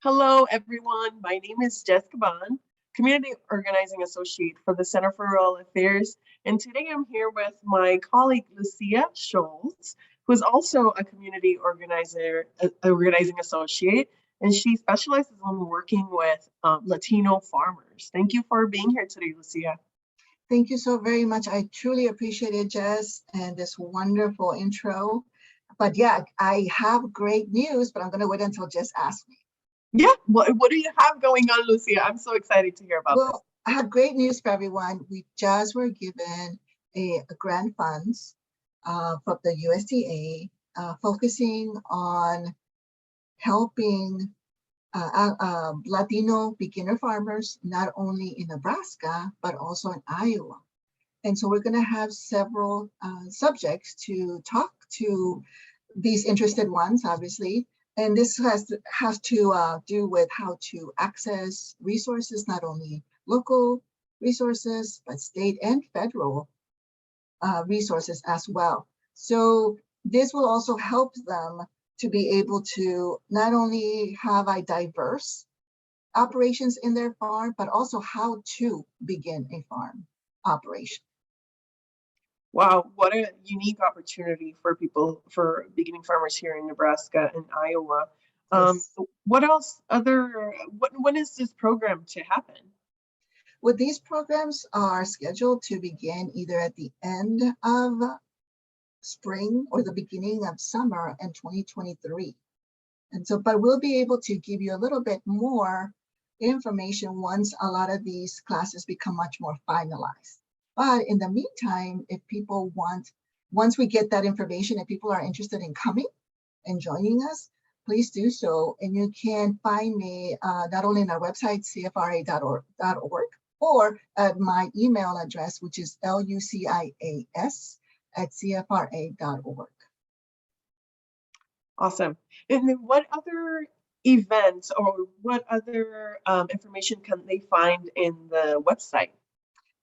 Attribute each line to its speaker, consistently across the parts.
Speaker 1: Hello, everyone. My name is Jess Cabán, Community Organizing Associate for the Center for Rural Affairs. And today I'm here with my colleague, Lucia Schultz, who is also a community organizing associate. And she specializes in working with Latino farmers. Thank you for being here today, Lucia.
Speaker 2: Thank you so very much. I truly appreciate it, Jess, and this wonderful intro. But yeah, I have great news, but I'm going to wait until Jess asks me.
Speaker 1: Yeah, what do you have going on, Lucia? I'm so excited to hear about this.
Speaker 2: I have great news for everyone. We just were given a grant funds from the USDA focusing on helping Latino beginner farmers, not only in Nebraska, but also in Iowa. And so we're going to have several subjects to talk to these interested ones, obviously. And this has to do with how to access resources, not only local resources, but state and federal resources as well. So this will also help them to be able to not only have a diverse operations in their farm, but also how to begin a farm operation.
Speaker 1: Wow, what a unique opportunity for beginning farmers here in Nebraska and Iowa.
Speaker 2: Yes.
Speaker 1: What else when is this program to happen?
Speaker 2: Well, these programs are scheduled to begin either at the end of spring or the beginning of summer in 2023. And so, but we'll be able to give you a little bit more information once a lot of these classes become much more finalized. But in the meantime, if people once we get that information, if people are interested in coming and joining us, please do so. And you can find me not only on our website, cfra.org, or at my email address, which is lucias@cfra.org.
Speaker 1: Awesome. And then what other events or what other information can they find in the website?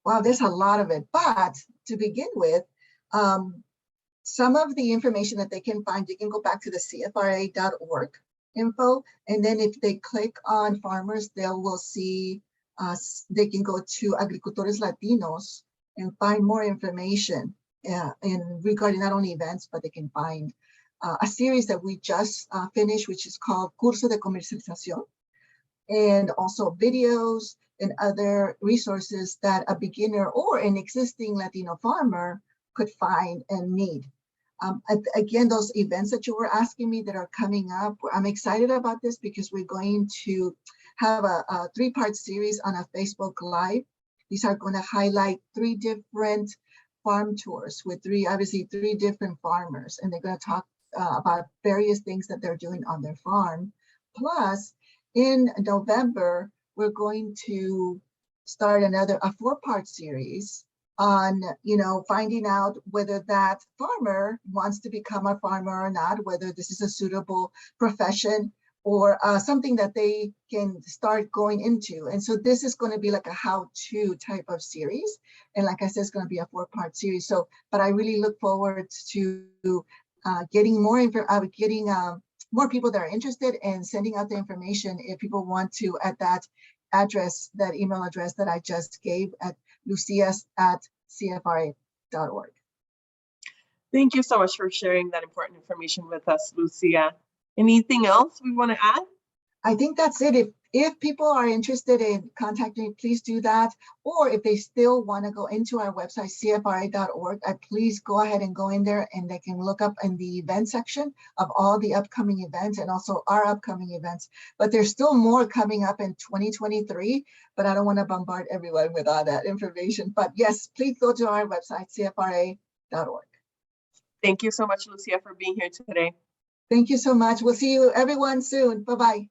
Speaker 2: Wow, there's a lot of it. But to begin with, some of the information that they can find, you can go back to the cfra.org info. And then if they click on farmers, they will see, they can go to Agricultores Latinos and find more information regarding not only events, but they can find a series that we just finished, which is called Curso de Comercialización, and also videos and other resources that a beginner or an existing Latino farmer could find and need. Again, those events that you were asking me that are coming up, I'm excited about this because we're going to have a 3-part series on a Facebook Live. These are going to highlight 3 different farm tours with 3 different farmers, and they're going to talk about various things that they're doing on their farm. Plus, in November, we're going to start a 4-part series on, finding out whether that farmer wants to become a farmer or not, whether this is a suitable profession or something that they can start going into. And so this is going to be like a how-to type of series. And like I said, it's going to be a 4-part series. So, but I really look forward to getting more more people that are interested and sending out the information if people want to at that address, that email address that I just gave at lucias@cfra.org.
Speaker 1: Thank you so much for sharing that important information with us, Lucia. Anything else we want to add?
Speaker 2: I think that's it. If people are interested in contacting me, please do that. Or if they still want to go into our website, cfra.org, please go ahead and go in there and they can look up in the event section of all the upcoming events and also our upcoming events. But there's still more coming up in 2023, but I don't want to bombard everyone with all that information. But yes, please go to our website, cfra.org.
Speaker 1: Thank you so much, Lucia, for being here today.
Speaker 2: Thank you so much. We'll see you everyone soon. Bye-bye.